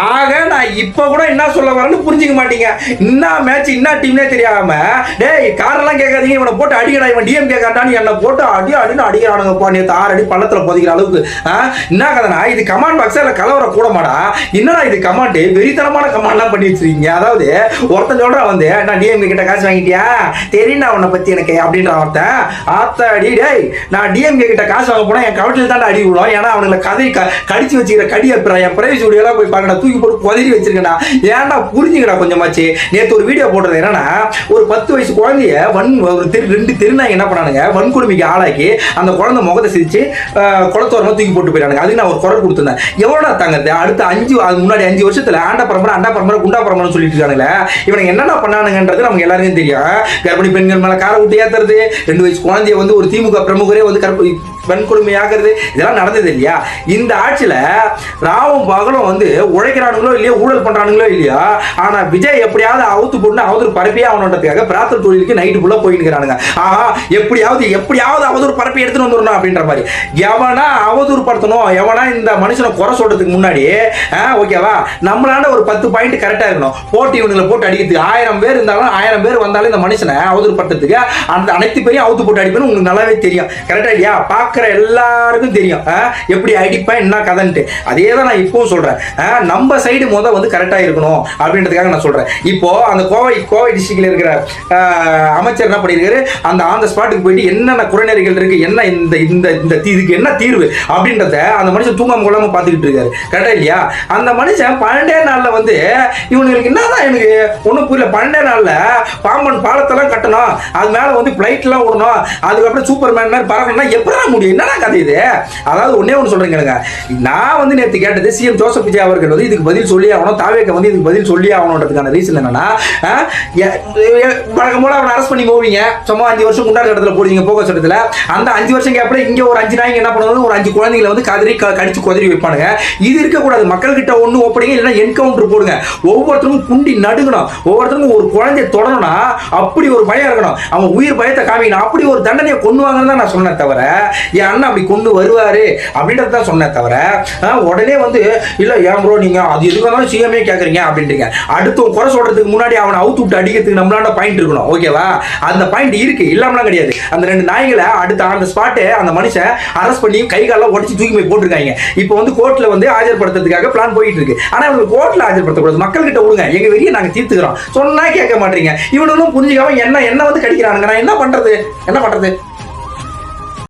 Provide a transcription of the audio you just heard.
ஆக நான் இப்ப கூட என்ன சொல்ல வரேன்னு புரிஞ்சுக்க மாட்டீங்க. என்ன மேட்ச் என்ன டீம்னே தெரியாம டேய் காரெல்லாம் கேட்காதீங்க, இவனை போட்டு அடிக்கடா, இவன் டிஎம் கேட்காண்டான்னு என்ன போட்டு அடின்னு அடிக்கிறானுங்கப்பா. நேற்று 6 அடி பள்ளத்துல போதிக்கிற அளவுக்கு என்ன கதைனா இது கமாண்ட் பாக்ஸா இல்ல கலவர கூட மாடா? என்னடா இது கமாண்ட் வெறித்தனமான கமாண்ட்லாம் பண்ணி வச்சிருக்கீங்க. அதாவது ஒருத்தன் சொல்றான் வந்து நான் டிஎம் கிட்ட காசு வாங்கிட்டியா தெரியுண்டா உன்னை பத்தி எனக்கு அப்படின்ற ஒருத்தன் ஆத்தாடி டேய் நான் டிஎம் கிட்ட காசு வாங்க போனா என் கவட்டில் தான் அடி விடும். ஏன்னா அவனுங்களை கதை கடிச்சு வச்சுக்கிற கடி என் பிரைவேசி வீடியோ எல்லாம் போய் பாருங்கடா, தூக்கி போட்டு கொதறி வச்சிருக்கேன்டா. ஏன்டா புரிஞ்சுக்கடா கொஞ்சமாச்சு. நேற்று ஒரு வீடியோ போடுறது என்னன்னா ஒரு 10 வயசு குழந்தைய ஒரு 2 தெருநாய்ங்க என்ன பண்ணானுங்க வன்கொடுமைக்கு ஆளாக்கி அந்த குழந்தை முகத்தை சிரிச்சு குளத்தோரமா தூக்கி போட்டு போயிட்டானுங்க. அதுக்கு நான் ஒரு குரல் கொடுத்துருந்தேன். எவ்வளோ தாங்கிறது அடுத்த 5 முன்னாடி 5 வருஷத்துல ஆண்டா பரம்பரை அண்டா பரம்பரை குண்டா பரம்பரை சொல்லிட்டு இருக்கானுங்களே இவனுக்கு என்னென்ன பண்ணானுங்கன்றது நமக்கு எல்லாருக்கும் தெரியும். கர்ப்பிணி பெண்கள் மேல காரை விட்டு ஏத்துறது, 2 வயசு குழந்தைய வந்து ஒரு திமுக பிரமுகரே வந்து வன்கொடுமையாகிறது இதெல்லாம் நடந்தது இல்லையா? இந்த ஆட்சியில ராவும் பகலும் வந்து உழைக்கிறானுங்களோ இல்லையோ ஊழல் பண்றானுங்களோ இல்லையா, ஆனா விஜய் எப்படியாவது அவுத்து போட்டு அவதூறு பரப்பியே ஆகணுன்றதுக்காக பிரார்த்தல் தொழிலுக்கு நைட்டு ஃபுல்லா போயிட்டு இருக்கிறானுங்க. ஆஹா எப்படியாவது அவதூறு பரப்பி எடுத்துட்டு வந்துடணும் அப்படின்ற மாதிரி. எவனா அவதூறு படுத்தணும், எவனா இந்த மனுஷனை குறை சொல்றதுக்கு முன்னாடி ஓகேவா நம்மளால ஒரு 10 பாயிண்ட் கரெக்டா இருக்கணும். போட்டி இவனுங்களை போட்டு அடிக்கிறதுக்கு 1000 பேர் இருந்தாலும் 1000 பேர் வந்தாலும் இந்த மனுஷனை அவதூறு படுத்துறதுக்கு அந்த அனைத்து பேரையும் அவுத்து போட்டு அடிப்பேன்னு உங்களுக்கு நல்லாவே தெரியும். கரெக்டா இல்லையா? எல்லாருக்கும் தெரியும் எப்படி அடிப்பேன் என்ன கதைன்ட்டு. அதே தான் நான் இப்பவும் சொல்றேன். நம்ம சைடு வந்து கரெக்டா இருக்கணும் அப்படின்றதுக்காக நான் சொல்றேன். இப்போ அந்த கோவை டிஸ்ட்ரிக்ட்ல இருக்கிற அமைச்சர் என்ன பண்ணிருக்காரு, அந்த ஸ்பாட்டுக்கு போயிட்டு என்னென்ன குறைநெறிகள் இருக்கு, என்ன இந்த இதுக்கு என்ன தீர்வு அப்படின்றத அந்த மனுஷன் தூங்காம கொள்ளாம பார்த்துக்கிட்டு இருக்காரு. கரெக்டா இல்லையா? அந்த மனுஷன் 12 நாள்ல வந்து இவங்களுக்கு என்னதான் எனக்கு ஒன்றும் புரியல. 12 நாள்ல பாம்பன் பாலத்தெல்லாம் கட்டணும், அது மேல வந்து பிளைட் எல்லாம் விடணும், அதுக்கப்புறம் சூப்பர் மேன் பறக்கணும்னா எப்படி முடியும்? என்னடா கதை இது? அதாவது ஒன்னே ஒன்று சொல்றேங்க, நான் வந்து நேற்று கேட்டது சிஎம் ஜோசப் விஜய் அவர்கள் வந்து இதுக்கு பதில் சொல்லி ஆகணும், தாவேக்க வந்து இதுக்கு பதில் சொல்லி ஆகணுன்றதுக்கான ரீசன் என்னன்னா வழக்கம் போல அவனை அரெஸ்ட் பண்ணி போவீங்க, சும்மா 5 வருஷம் குண்டாட இடத்துல போடுவீங்க போக சட்டத்தில். அந்த 5 வருஷம் கேப்ல இங்க ஒரு 5 நாய்க்கு என்ன பண்ணுவது, ஒரு 5 குழந்தைகளை வந்து கடிச்சு கொதறி வைப்பானுங்க. இது இருக்கக்கூடாது. மக்கள் கிட்ட ஒண்ணு ஒப்படைங்க, இல்லைன்னா என்கவுண்டர் போடுங்க. ஒவ்வொருத்தரும் குண்டி நடுங்கணும், ஒவ்வொருத்தரும் ஒரு குழந்தைய தொடரணும்னா அப்படி ஒரு பயம் இருக்கணும், அவன் உயிர் பயத்தை காமிக்கணும், அப்படி ஒரு தண்டனையை கொண்டுவாங்கன்னு தான் நான் சொன்னேன் தவிர என் அண்ணன் அப்படி கொண்டு வருவாரு அப்படின்றத தான் சொன்னேன் தவிர உடனே வந்து இல்ல ஏன் ப்ரோ நீங்க அது எதுக்கு சிஎம்ஏ கேக்குறீங்க அப்படின்றீங்க. அடுத்து குறை சொல்றதுக்கு முன்னாடி அவனை அவுத்து விட்டு அடிக்கிறதுக்கு நம்மளால பாயிண்ட் இருக்கணும். ஓகேவா? அந்த பாயிண்ட் இருக்கு, இல்லாமலாம் கிடையாது. அந்த 2 நாய்களை அடுத்த அந்த ஸ்பாட்டு அந்த மனுஷன் அரெஸ்ட் பண்ணி கை கால உடச்சு தூக்கி போய் போட்டிருக்காங்க. இப்போ வந்து கோர்ட்ல வந்து ஆஜர்படுத்துறதுக்காக பிளான் போயிட்டு இருக்கு. ஆனா இவங்க கோர்ட்ல ஆஜர்படுத்தக்கூடாது, மக்கள் கிட்ட விடுங்க, எங்க வெளியே நாங்க தீர்த்துக்கிறோம் சொன்னா கேட்க மாட்டீங்க. இவனும் புரிஞ்சுக்காம என்ன வந்து கடிக்கிறானுங்க. நான் என்ன பண்றது?